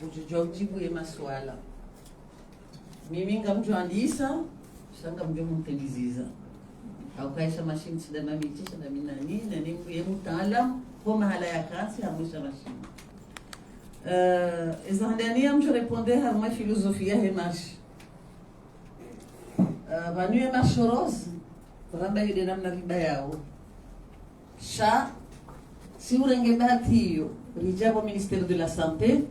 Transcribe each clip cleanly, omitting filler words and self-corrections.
ujujua ujibu ya maswala mimi ngamjuandisa shanga mjo mteliziza au kaisha mashini sida mamitisha na minani na ni ye mtaalam kwa mahala ya kazi hamwisha mashini izandania mjo reponde harma filosofia hemashi vanue mashoros ramba yide namna riba yao sha si urenge bahati hiyo rijabo Ministère de la Santé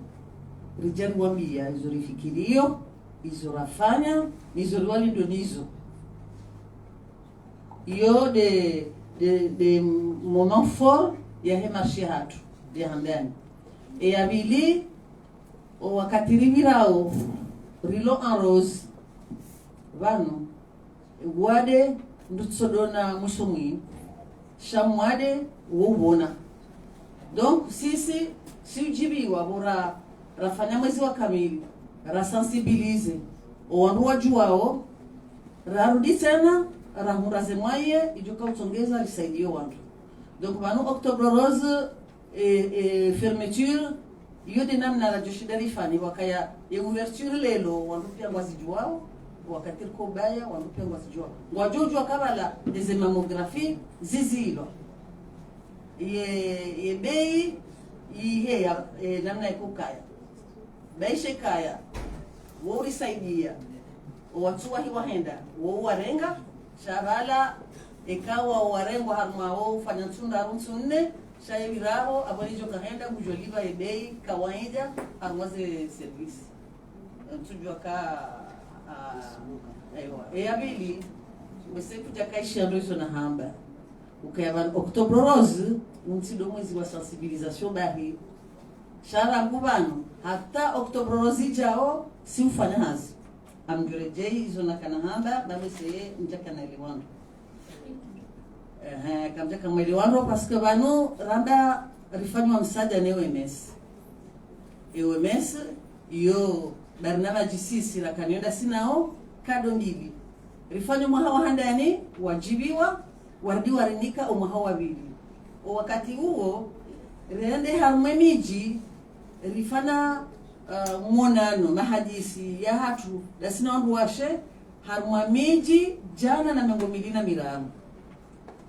rijabu wambia izorifikirio izorafanya nizoriwali donizo iyo de moment fort ya hemashi hatu de handani e abili o wakati rivirao rilo en rose vanu wade ndutsodona musumwi shamwade wobona donc si ujibiwa bora rafanya mwezi wa kamili rasensibilize wandu wajuao rarudi tena rahuraze mwaye ijuka utongeza lisaidie wandu donc vanu Octobre Rose et fermeture iyo de namna la joshidari fani wakaya ya ouverture lelo wandu pia wazijuao wakati ko baya wandu pia wazijuao ngwajojo kabala des mammographies zizilo ye bei ihe ya namna ikukaya baishe kaya wori saidia watu wahi wahenda wo warenga shabala ikawa warengo harma wo fanya tunda runsunne shaibirao abalijo kahenda kujoliva ebei kawaida harmaze service tujua ka aiwa abili mse kuja kaisha ndozo na hamba ukayaba Octobre Rose untido mwezi wa sensibilisation bahi shara ngubano hata Octobre Rose jao si ufanya hazi amgurejei izo na kanahamba bamese njaka na elewano kamjaka mwelewano parce que bano randa rifanywa msada ne OMS OMS yo barnama jisisi la kanyoda sinao kado mbili rifanywa mwahawa handani wajibiwa wardi warinika umwahawa wabili wakati huo rende harumwe miji rifana mwonano mahadisi ya hatu lasina wandu washe harumwa miji jana na mengo milina miramu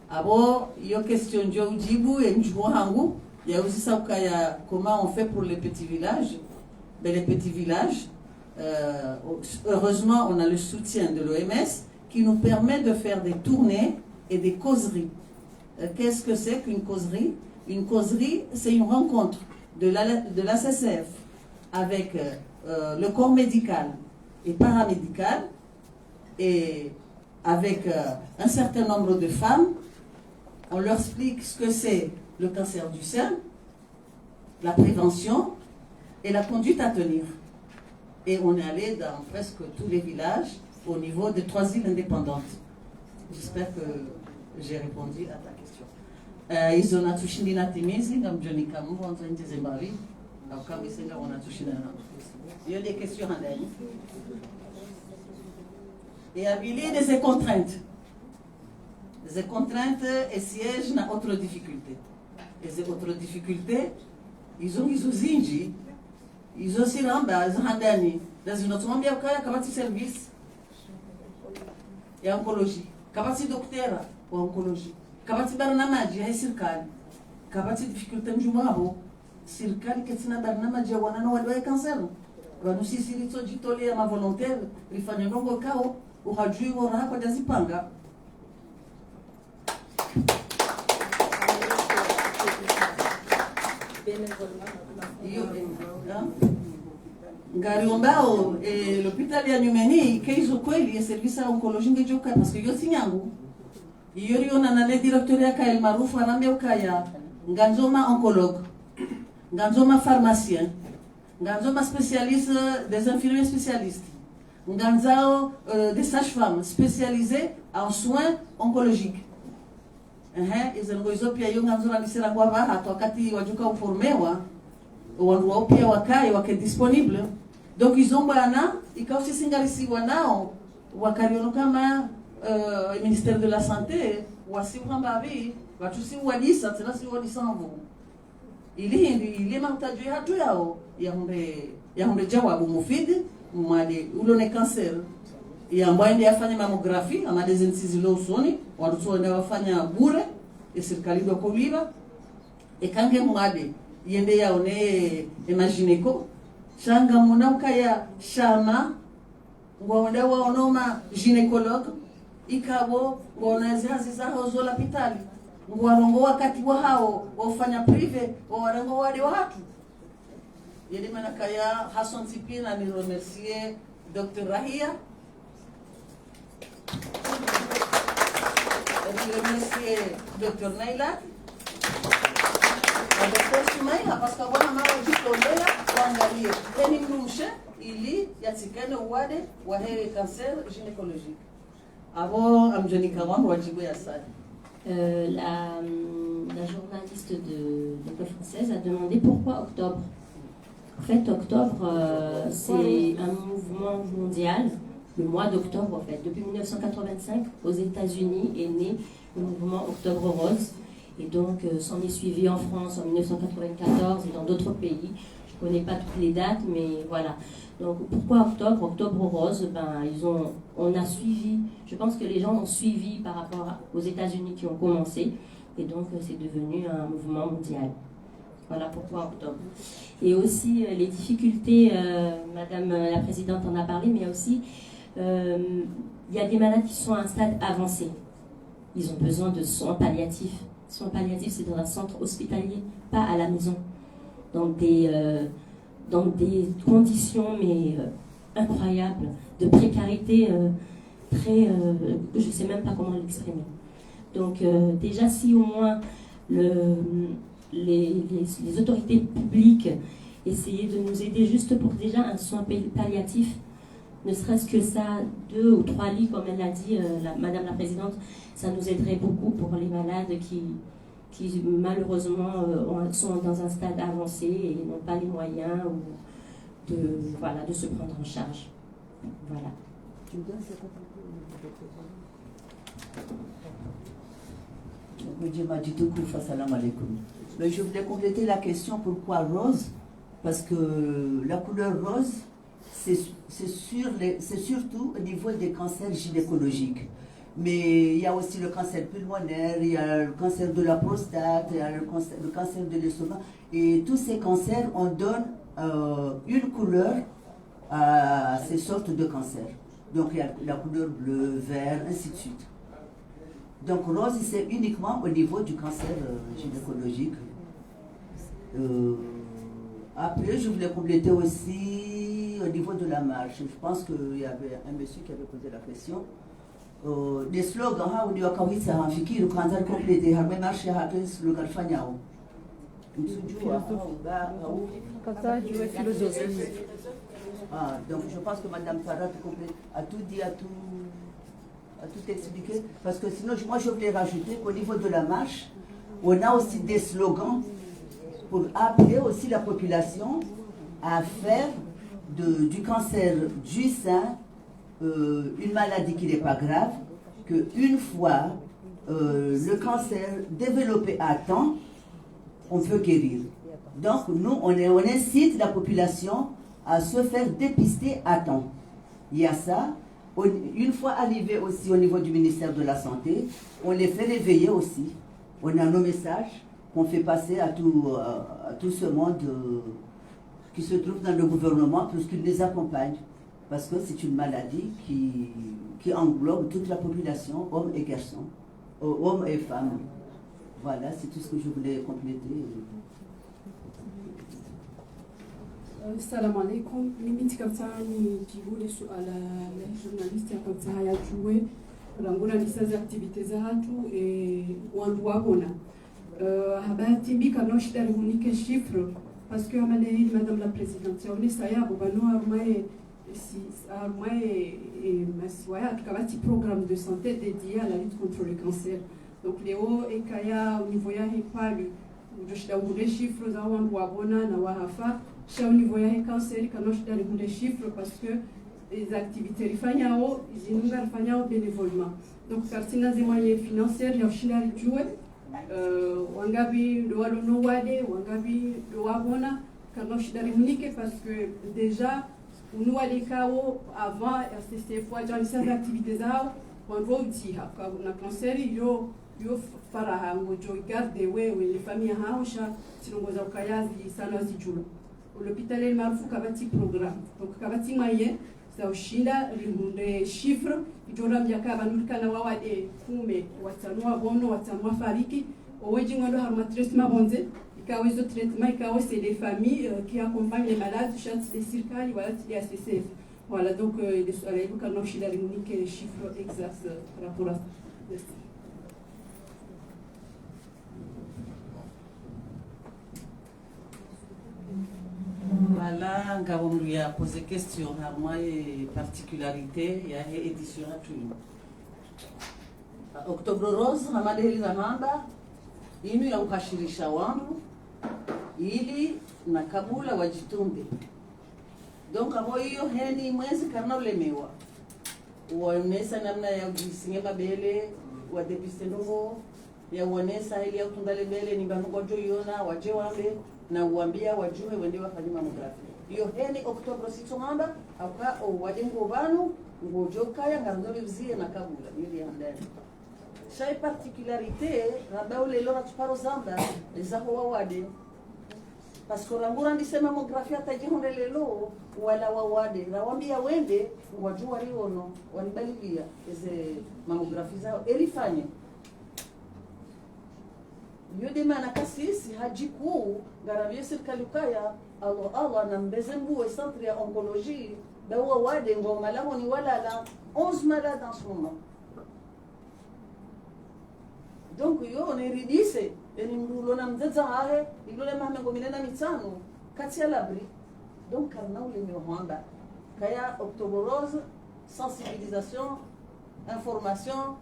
abo yo question njo ujibu ya njuhu hangu ya usisa ukaya comment on fait pour les petits villages. Ben, les petits villages heureusement on a le soutien de l'OMS qui nous permet de faire des tournées et des causeries. Qu'est-ce que c'est qu'une causerie? Une causerie, c'est une rencontre de l'ACCF avec le corps médical et paramédical et avec un certain nombre de femmes. On leur explique ce que c'est le cancer du sein, la prévention et la conduite à tenir. Et on est allé dans presque tous les villages au niveau de 3 îles indépendantes. J'espère que j'ai répondu à ta question. Ils ont touché na timizi ngam Johnny Kamu on train de Zimbabwe. Alors comme ils sont on a touché na. Il y a des questions en ligne. Et habilité de ces contraintes. Ces contraintes et siègent dans autre difficulté. Et ces autres difficultés, ils ont zinji, ils ont siramba, ils ont handani. Dans une autre monde, il y a capacité service et oncologie, capacité docteur ou oncologie, capacité barnamaji et sirkali, capacité difficulté mjumabo, sirkali ketina barnamaji wana no wadwa cancer. Wanu sisi litojitole ya ma volontaire, rifanya ngongo kao, uhajui wora kwa jazipanga. Ngariomba l'hôpital ya Nyumeni keizo kweli ya service ya oncologie ngejoka parce que yo sinyangu iyo riona na le directeur ya kael maarufu arambe ukaya nganzoma oncologue nganzoma pharmacien nganzoma spécialiste des infirmiers spécialistes nganzao des sages-femmes spécialisées en soins oncologiques. Izo pia yo nganzora nisera kwa hata wakati wajuka uformewa wandu pia wakai wake disponible. Donc ils ont bana ikausi singalisiwa nao wakariono kama ministère de la santé wasiwamba vi watu si wadisa tena si wadisa mvu ili mahitaji hatu yao yahunde jawabu mufidi mwade ulone cancer ambayo ndio yafanya mammografi amade zinsizi lo usoni watu ndio wafanya bure serikali ndio kuliba ekange mwade yende yaone imagineko shanga munauka ya shama ngwanda waonoma gynécologue ikabo ngonazazi za hozo la pitali ngwarongo wakati wa hao wafanya prive warango wale watu yende manakaya Hassan Sipina ni remercier Dr. Rahia je remercier Dr. Naila Dr. Sumaila parce que wana mara jitolea waangalie yani mrumshe ili yatikane uwade wa heri cancer gynécologique avant amjonika wangu wajibu ya sana. La journaliste de l'école française a demandé pourquoi octobre. En fait, octobre, c'est un mouvement mondial, le mois d'octobre en fait. Depuis 1985, aux États-Unis est né le mouvement Octobre Rose. Et donc, s'en est suivi en France en 1994 et dans d'autres pays. Je ne connais pas toutes les dates, mais voilà. Donc, pourquoi octobre? Octobre Rose, on a suivi, je pense que les gens ont suivi par rapport aux États-Unis qui ont commencé. Et donc, c'est devenu un mouvement mondial. Voilà pourquoi octobre. Et aussi, les difficultés, Madame la Présidente en a parlé, mais aussi, il y a des malades qui sont à un stade avancé. Ils ont besoin de soins palliatifs. Soins palliatifs, c'est dans un centre hospitalier, pas à la maison. Dans des conditions mais incroyables, de précarité très... je ne sais même pas comment l'exprimer. Donc déjà, si au moins les autorités publiques essayaient de nous aider juste pour déjà un soin palliatif, ne serait-ce que ça, 2 ou 3 lits, comme elle l'a dit, Madame la Présidente, ça nous aiderait beaucoup pour les malades qui malheureusement sont dans un stade avancé et n'ont pas les moyens de se prendre en charge. Voilà. Je voulais compléter la question pourquoi rose, parce que la couleur rose, c'est surtout au niveau des cancers gynécologiques. Mais il y a aussi le cancer pulmonaire, il y a le cancer de la prostate, il y a le cancer de l'estomac. Et tous ces cancers, on donne une couleur à ces sortes de cancers. Donc il y a la couleur bleu, vert, ainsi de suite. Donc rose, c'est uniquement au niveau du cancer gynécologique. Après, je voulais compléter aussi au niveau de la marche. Je pense qu'il y avait un monsieur qui avait posé la question. Des slogans, on dit qu'on a le cancer complété, on a marché à un slogan fanyao. Donc je pense que Madame Farah a tout dit, a tout expliqué. Parce que sinon, moi je voulais rajouter qu'au niveau de la marche, on a aussi des slogans pour appeler aussi la population à faire du cancer du sein une maladie qui n'est pas grave, qu'une fois le cancer développé à temps, on peut guérir. Donc nous, on incite la population à se faire dépister à temps. Il y a ça. Une fois arrivé aussi au niveau du ministère de la Santé, on les fait réveiller aussi. On a nos messages qu'on fait passer à tout ce monde qui se trouve dans le gouvernement pour qu'ils les accompagnent. Parce que c'est une maladie qui englobe toute la population, hommes et garçons, hommes et femmes. Voilà, c'est tout ce que je voulais compléter. Salam alaikum. Mimi kabisa nijibu suala la journalist kabisa hayajue rangona lisaza activite za hatu wandu wabona habati bika no shida hunike chiffre parce que amane madame la présidente on saya bano armaye maswaya tukabati programme de santé dédié à la lutte contre le cancer. Donc leo ekaya au niveau ya hepalu ndoshida hunde chiffre za wandu wabona na wahafa au niveau ya cancer quand je donne des chiffres parce que les activités rifanyao zinunga rifanyao bénévolement donc kartina des moyens financiers ya ushindani jue wangapi ndo walonowade wangapi ndo wabona kana shida limunike parce que déjà unuwade kawo avant RCCF wajanisa za activités zao wando utiha na kanseri yo faraha ngojo garde wewe ni familia haosha silongoza ukayazi sana zijulo l'hôpital el maarufu kabati programme donc kabati moyen za ushinda limunde chiffre ijora mjaka bandulikana wawade kume watanua bono watanua fariki oweji ngondo harma traitement bonze ikawa hizo traitement ikawa c'est des familles qui accompagnent les malades chats des circali voilà c'est ACCF voilà donc les soirées quand on shida limunique les chiffres exacts par rapport à ça. Voilà, on lui a posé question, harma et particularité, il y a une édition à tout. Octobre Rose, Ramadeli Ramanda, inu ya ukashirisha wangu, ili na kabula wajitunde. Donc, abo hiyo heni mwezi karna ulemewa. Uonesa namna ya ujisinge mabele, wadepiste ndogo, ya uonesa ili ya utundale bele, ni banuko joyona, waje wambe, na uambia wajue wende wafanye mamografi. Hiyo heni Oktober 6 mamba auka wade ngobanu ngojo kaya ngarzo bizie na kabula yili handani. Shay particularité rabao lelo ratuparo zamba ezaho wawade. Parce que rangura ndise mamografi atajihonde lelo wala wawade. Rawambia wende wajua riono wanibalibia eze mamografi zao elifanye. Yode mana kasisi hajiku garavye serikali kaya Allah na mbezembu centre ya oncologie dawa wade ngoma lao ni wala la 11 malades en ce moment. Donc yo on eridise eni mrulo na mzeza hahe ilole mahmengo minena mitano kati ya labri. Donc karna ule ni Rwanda kaya Octobre Rose sensibilisation information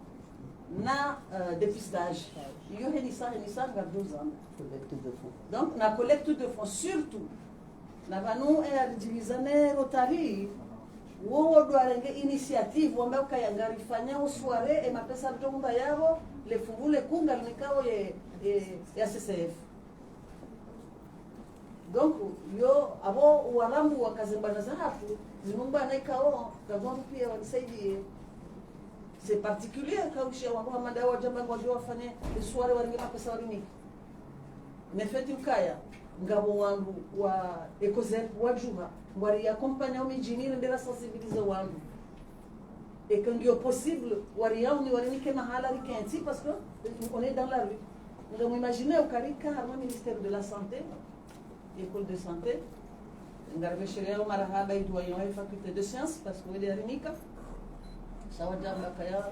na dépistage. Yo henisa gardozana Collecte de fonds. donc na collecte de fonds surtout na vanu divisane Rotary wo do arenge initiative wamba kayangari fanya soirée et ma pesa ndomba yabo le fungule kunga nikao ya CCF. Donc yo abo walambu wakazembana za hapo zinumba na ikao kazonto pia wanisaidie. C'est particulier quand je wangu madawa jamba ngojo wafanye soirée waringe mapesa wariniki. Nefeti ukaya ngabo wangu wa ekozep wajuha wari accompagner mijini ndela sensibiliser wangu et quand il est possible wari yao ni warinike mahala rikenti parce que on est dans la rue. Ngamo imaginer ukarika harma ministère de la santé école de santé ngarbe sheria marahaba idwayo faculté de sciences parce que wede rinika sawa jamba kaya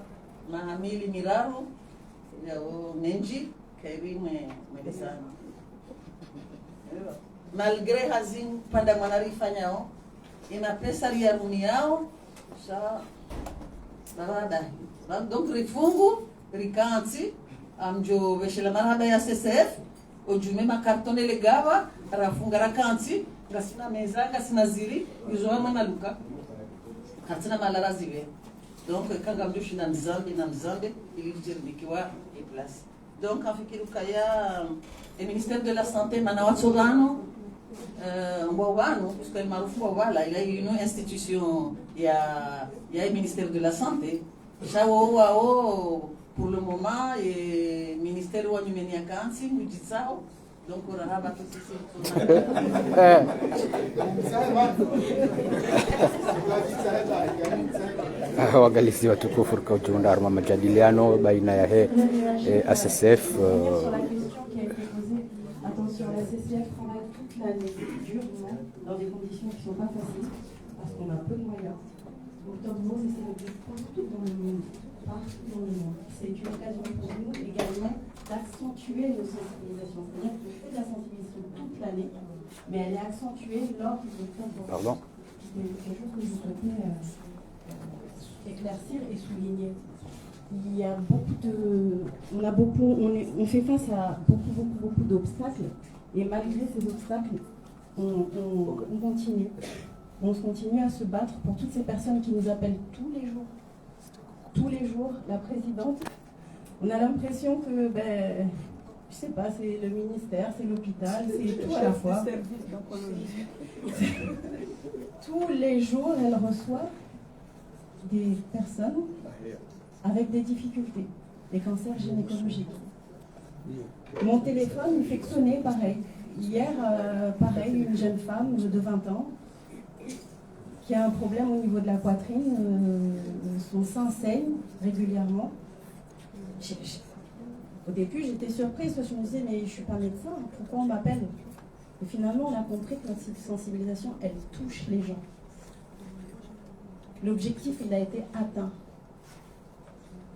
mahamili miraru ya nenji kairi medesana malgré hazin panda manarifa nyao ina pesa ya runi yao sa barada donc rifungu rikanti amjo veshela marada ya CCF ojume makartone legava rafunga rakanti ngasina meza ngasina ziri yuzo mama luka katina malara zive donc kanga mdushi na mzambe ili jirdikiwa e place donc afikiru kaya le ministère de la santé manawatsorano mbawano puisque maarufu wala il a une institution ya ministère de la santé shawo wao pour le moment et ministère wa nyumenia kansi mujitsao donc rahaba tusisi wagalisi watukufu kwa ujunda arma majadiliano baina ya ACCF. Attention, la CCF travaille toute l'année durement dans des conditions qui ne sont pas faciles parce qu'on a peu de moyens. Octobre Rose essaie de dire partout dans le monde. C'est une occasion pour nous également d'accentuer nos sensibilisations. C'est-à-dire que je fais de la sensibilisation toute l'année, mais elle est accentuée lors du Octobre Rose. Pardon. C'est quelque chose que je souhaitais éclaircir et souligner. Il y a on fait face à beaucoup d'obstacles, et malgré ces obstacles, on continue. On continue à se battre pour toutes ces personnes qui nous appellent tous les jours. Tous les jours, la présidente On a l'impression que, ben, je sais pas, c'est le ministère, c'est l'hôpital, c'est tout à la fois. Tous les jours, elle reçoit des personnes avec des difficultés, des cancers gynécologiques. Mon téléphone me fait sonner pareil. Hier, pareil, une jeune femme de 20 ans qui a un problème au niveau de la poitrine, son sein saigne régulièrement. Au début, j'étais surprise parce que je me disais, mais je ne suis pas médecin, pourquoi on m'appelle? Et finalement, on a compris que notre sensibilisation, elle touche les gens. L'objectif, il a été atteint.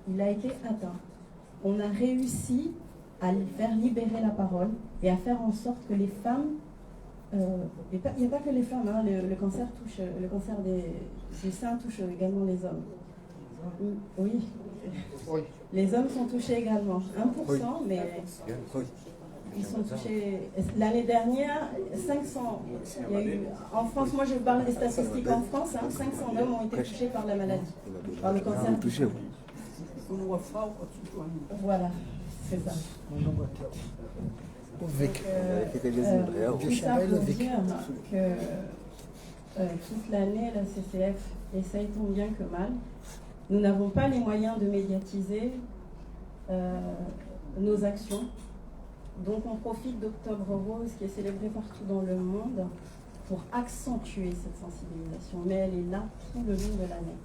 Il a été atteint. On a réussi à faire libérer la parole et à faire en sorte que les femmes, il n'y a pas que les femmes, hein, le cancer du sein touche également les hommes. Oui. Les hommes sont touchés également. 1%, mais ils sont touchés. L'année dernière, 500. Il y a eu, en France, moi je parle des statistiques en France, 500 hommes ont été touchés par la maladie, par le cancer. Voilà, c'est ça. Tout ça pour dire que toute l'année, la CCF essaye tant bien que mal. Nous n'avons pas les moyens de médiatiser nos actions. Donc on profite d'Octobre Rose, qui est célébré partout dans le monde, pour accentuer cette sensibilisation. Mais elle est là tout le long de l'année.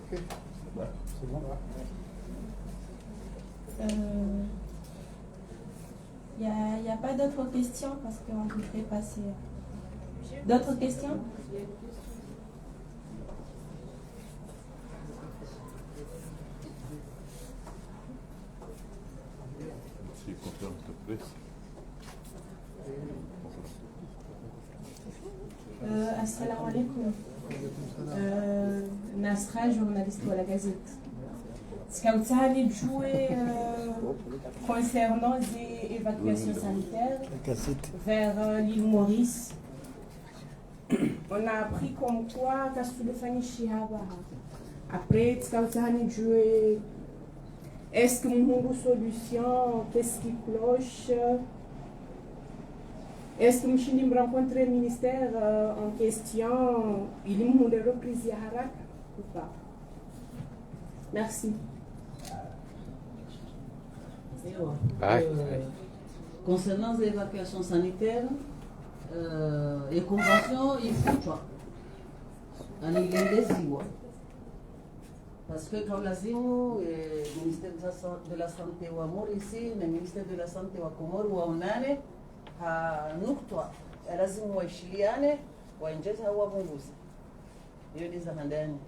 C'est bon. Il n'y a pas d'autres questions parce qu'on devrait passer. D'autres questions? Assalamu alaikum. Nasra, journaliste de la Gazette. Ce que vous avez joué concernant les évacuations sanitaires vers l'île Maurice, on a appris comme quoi Kastoulefani Chihaba. Après, ce que vous avez joué, est-ce que nous avons une solution? Qu'est-ce qui cloche? Est-ce que nous avons rencontré le ministère en question? Il y a une reprise ou pas? Merci. Concernant les évacuations sanitaires, les conventions, il faut toi. On est des parce que comme l'asile, le ministère de la Santé ou à Mauricie, le ministère de la Santé ou à Comore ou à Onane, à Nuktoa, l'asile ou à Chiliane, ou à Injez ou à Bongouz. Il y a des amendements.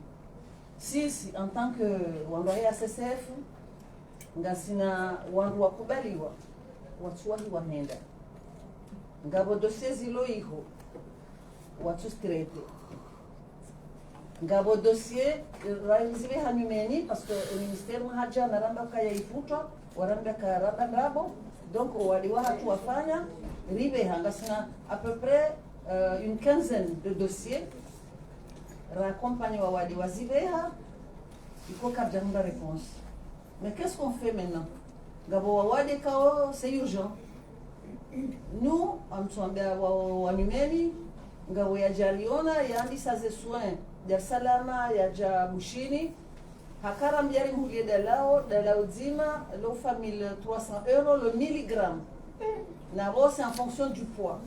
Si, en tant que wandoye ya CCF, ngasina wandu wakubaliwa, watuwahi wahenda. Ngabo dossier zilo iho, watu strete. Ngabo dossier, raizive hanumeni, parce que le ministère mahaja naramba kaya ifutwa, waramba karamba ndabo, donc waliwa hatu wafanya, ribe hangasina à peu près une quinzaine de dossiers, raccompagné wa wali waziveha, il faut qu'il y ait une réponse. Mais qu'est-ce qu'on fait maintenant? Gabo wawade kao, c'est urgent. Nous, on s'en wa numeni, ngabo ya jaliona, ya andi saze soin, ya salama, ya ja bushini, hakara mbiari mhulie de lao zima, l'eau famille 300 € le milligramme. Nabo, c'est en fonction du poids.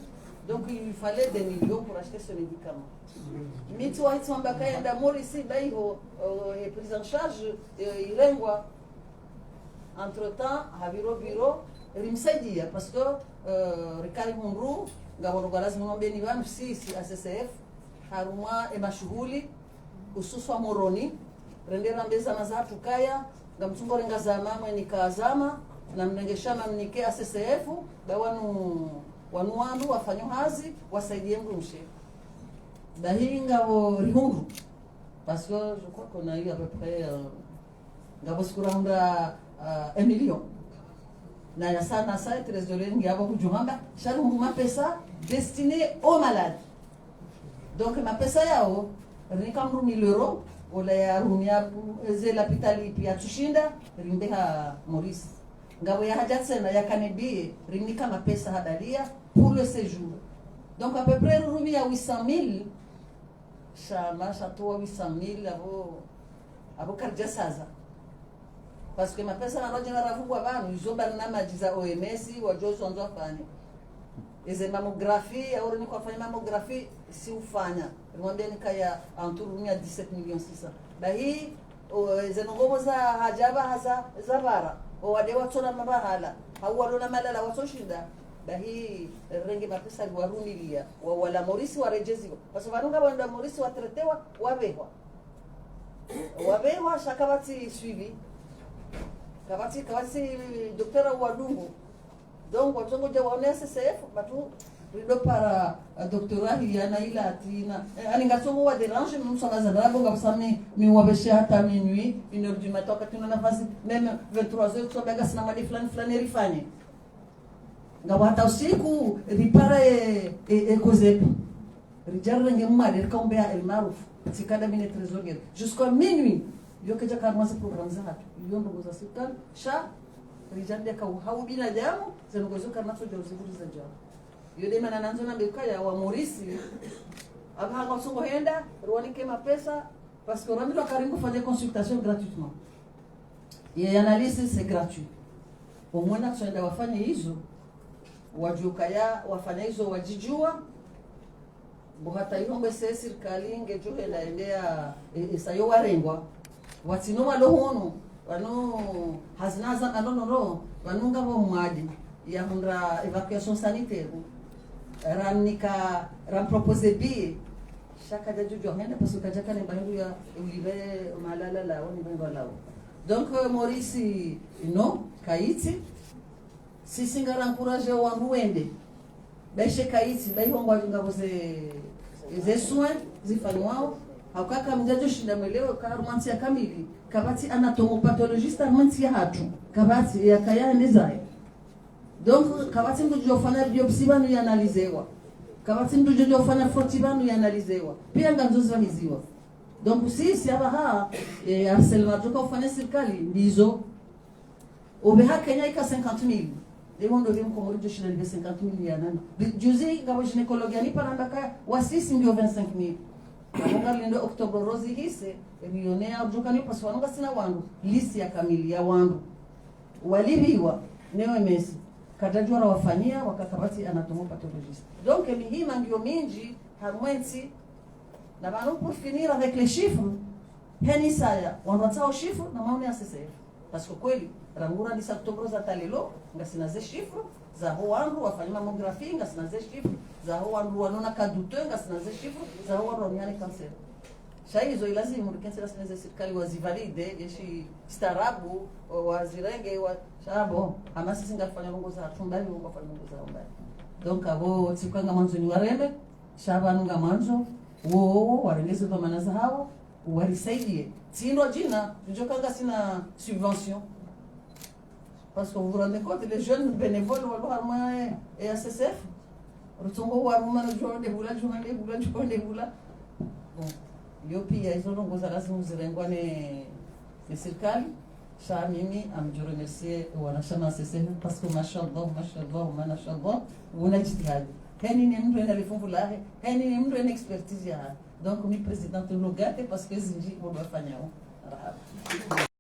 Donc il lui fallait des millions pour acheter ce médicament. Mitwa Hitsambaka yanda Maurice Baïho est pris en charge, il rengwa. Entre-temps, Haviro Biro, Rimsaidia, parce que Rikari Mumru, Gabonogalas Mnombeni Van, si ACCF, Haruma et Mashuhuli, Ususwa Moroni, Rendera Mbeza Mazatu Kaya, Gamtungo Rengazama, Mwenikazama, Namnengeshama Mnike ACCF, Bawanu. Wanuandu wafanya kazi wasaidie mrumshe bahinga wo rihuru parce que je crois qu'on a eu à peu près ngabo sikuranga 1 million na ya sana sa trésorier ngabo kujumamba sharu ma pesa destiné aux malades donc ma pesa yao nika 1000 €, ola ya rumia zela pitalipi ya tushinda rimbeha Maurice ngabo ya haja tena ya kanebie rimni kama pesa hadalia pour le séjour. Donc à peu près rumia 800 000 chama chatoa 800 000 abo karja saza parce que mapesa maroja na ravu kwa banu izoba na majiza OMS wajozo nzo afanye eze mammographie au ni kwa fanya mammographie si ufanya ngombe nikaya anturumia 17 millions 600 bahi eze ngobo za hajaba haza zabara o wade watona mabahala au walona malala watoshinda bahi renge mapesa warunilia wa wala Maurice warejeziwa parce que vanunga wanda Maurice watretewa wabewa shakabati suivi kabati docteur Wadungu donc watongo je waone SSF batu rido para doctorat yana ila atina ani ngatongo wa dérange nous sommes à Zadrago ngabsami mi wabesha hata minuit 1h du matin quand on a nafasi même 23h tu baga sana mali fulani rifanye ngawata usiku ripara kozepi rijarre ngemade rikombea el maruf tikada mine trésorier jusqu'à minuit yokeja karmasa programme za hatu yondo za sultan sha rijande ka hau bila jamu zenogozo karmaso de uziburi za jamu yode mana nanzo na bekaya wa Maurice aba kwa songo henda ruani kema pesa parce que ramilo karingo fanya consultation gratuitement et analyse c'est gratuit au moins na tuenda wafanye hizo wajukaya wafanya hizo wajijua buhata yombe se serikali ngejohe laendea isayo warengwa watino walohono wano hazinaza anono wanunga bo mwadi ya hundra evacuation sanitaire ramnika ram proposer bi chaque de jojo henda parce que jaka ne bandu ya ulibe malala la oni bango lao donc Maurice no kaiti sisi ngara encourager wangu wende baishe kaiti baihongwa ngabo ze soins zifanywa hakaka mjajo shinda mwelewe karumanti ya kamili kabati anatomopathologiste armanti ya hatu kabati ya kaya ndezai donc kabati mtu fanya biopsi banu yanalizewa kabati mtu fanya froti banu yanalizewa pia nganzozi hiziwa donc sisi abaha harcèlement joka ufanya serikali ndizo obeha Kenya ika 50,000 demondo vim komori jo shina 50,000 ya nani juzi ngabo ginekologia ni parandaka wasisi ndio 25,000 Wanunga lindo October Rose hise milionea ujukani pasu wanunga sina wandu lisi ya kamili ya wandu walibiwa newe mesi katajua wafanyia wakakabati anatomopathologiste donc mihima ndio minji harmwensi na banu pour finir avec les chiffres heni saya wanatao chiffres na maoni ya SSF parce que kweli rangura ni October za talelo ngasina ze chiffres za wandu wafanya mammographie ngasina ze chiffres za wandu wanona kadute ngasina ze chiffres za wandu wanyane cancer shaizo ilazimu rikensela sineze serikali wazivalide yeshi starabu wazirenge wa shabo ama sisi ngafanya ngo za tumbali ngo fanya ngo za umbali donc abo tsikanga manzo ni warembe shaba nunga manzo wo warengeze kwa manaza hawo warisaidie tindo jina njokanga sina subvention parce que vous vous rendez compte les jeunes bénévoles walwa et SSF rutongo waruma na journée de bula bon yopi ya hizo ndongo za lazima zirengwa ne serikali sha mimi amjo remercier wanashama SSF parce que mashallah unajitihadi hani ni mtu enda lifungu hani ni mtu enda expertise ya donc mi president logate parce que zinji wabafanya rahaba